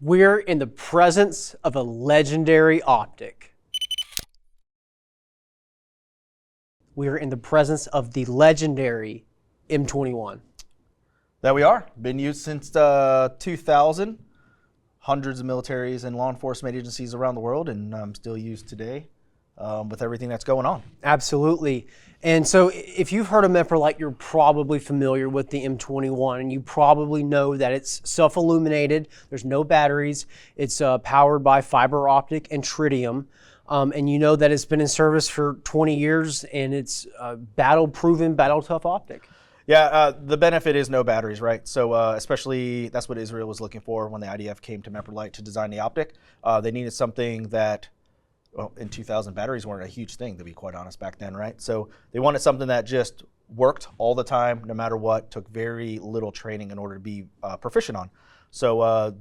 We're in the presence of a legendary optic. We're in the presence of the legendary M21. That we are. Been used since 2000. Hundreds of militaries and law enforcement agencies around the world, and still used today with everything that's going on. Absolutely. And so if you've heard of Meprolight, you're probably familiar with the M21, and you probably know that it's self-illuminated. There's no batteries. It's powered by fiber optic and tritium. And you know that it's been in service for 20 years, and it's battle-proven, battle-tough optic. Yeah, the benefit is no batteries, right? So especially that's what Israel was looking for when the IDF came to Meprolight to design the optic. They needed something that, well, in 2000, batteries weren't a huge thing, to be quite honest, back then, right? So they wanted something that just worked all the time, no matter what, took very little training in order to be proficient on. So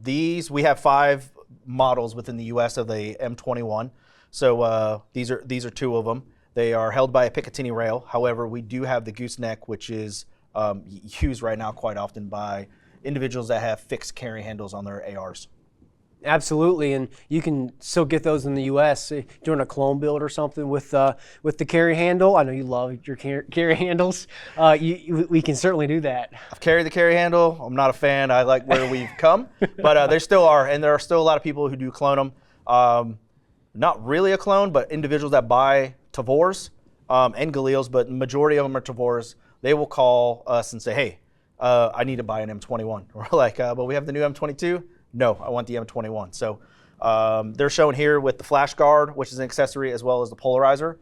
we have 5 models within the US of the M21. So these are 2 of them. They are held by a Picatinny rail. However, we do have the Gooseneck, which is used right now quite often by individuals that have fixed carry handles on their ARs. Absolutely, and you can still get those in the U.S. Doing a clone build or something with the carry handle. I know you love your carry handles. We can certainly do that. I've carried the carry handle. I'm not a fan. I like where we've come, but there still are, and there are still a lot of people who do clone them. Not really a clone, but individuals that buy Tavors and Galils, but the majority of them are Tavors. They will call us and say, hey, I need to buy an M21. We're like, but we have the new M22. No, I want the M21. So they're shown here with the flash guard, which is an accessory, as well as the polarizer.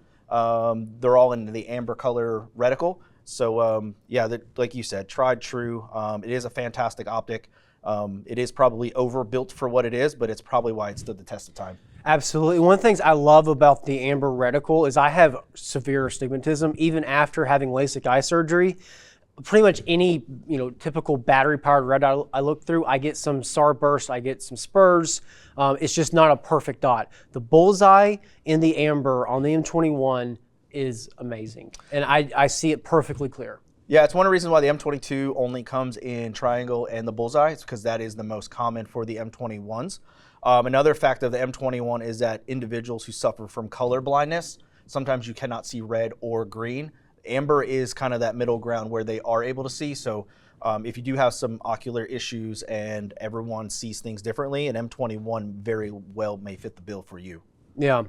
They're all in the amber color reticle. So yeah, like you said, tried true. It is a fantastic optic. It is probably overbuilt for what it is, but it's probably why it stood the test of time. Absolutely. One of the things I love about the amber reticle is I have severe astigmatism. Even after having LASIK eye surgery, pretty much any typical battery-powered red eye I look through, I get some starburst, I get some spurs. It's just not a perfect dot. The bullseye in the amber on the M21 is amazing, and I see it perfectly clear. Yeah, it's one of the reasons why the M22 only comes in triangle and the bullseye. It's because that is the most common for the M21s. Another fact of the M21 is that individuals who suffer from color blindness, sometimes you cannot see red or green. Amber is kind of that middle ground where they are able to see. So if you do have some ocular issues and everyone sees things differently, an M21 very well may fit the bill for you. Yeah,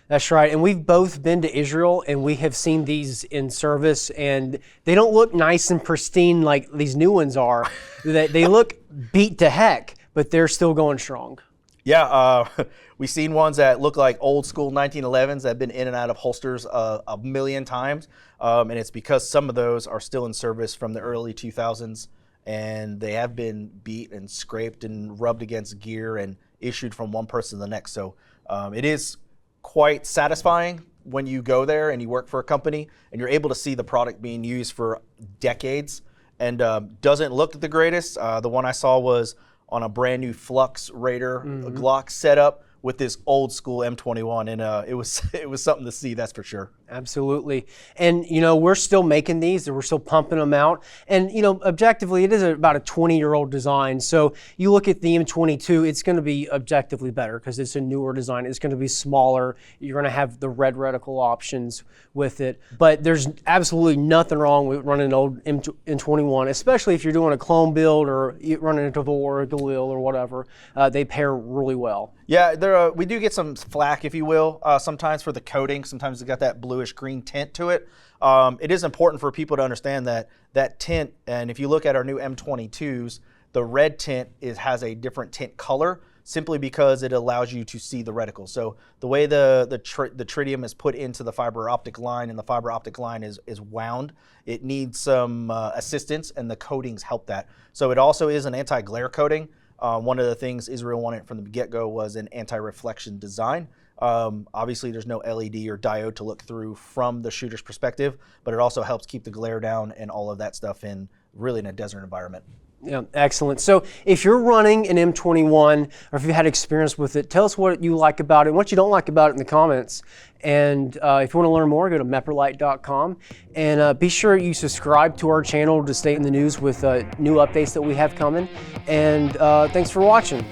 that's right. And we've both been to Israel, and we have seen these in service, and they don't look nice and pristine like these new ones are. They look beat to heck, but they're still going strong. Yeah, we've seen ones that look like old school 1911s that have been in and out of holsters a million times. And it's because some of those are still in service from the early 2000s, and they have been beat and scraped and rubbed against gear and issued from one person to the next. So it is quite satisfying when you go there and you work for a company and you're able to see the product being used for decades and doesn't look the greatest. The one I saw was on a brand new Flux Raider Glock setup with this old school M21, and it was something to see, that's for sure. Absolutely. And we're still making these, and we're still pumping them out. And objectively, it is about a 20-year-old design. So you look at the M22, it's going to be objectively better because it's a newer design. It's going to be smaller. You're going to have the red reticle options with it. But there's absolutely nothing wrong with running an old M21, especially if you're doing a clone build or running a Tavor or a Galil or whatever. They pair really well. Yeah, we do get some flack, if you will, sometimes for the coating. Sometimes it's got that bluish green tint to it. It is important for people to understand that tint, and if you look at our new M22s, the red tint has a different tint color simply because it allows you to see the reticle. So the way the tritium is put into the fiber optic line, and the fiber optic line is wound, it needs some assistance, and the coatings help that. So it also is an anti-glare coating. One of the things Israel wanted from the get-go was an anti-reflection design. Obviously, there's no LED or diode to look through from the shooter's perspective, but it also helps keep the glare down and all of that stuff in a desert environment. Yeah, excellent. So if you're running an M21, or if you had experience with it, tell us what you like about it and what you don't like about it in the comments. And if you want to learn more, go to meprolight.com. And be sure you subscribe to our channel to stay in the news with new updates that we have coming. And thanks for watching.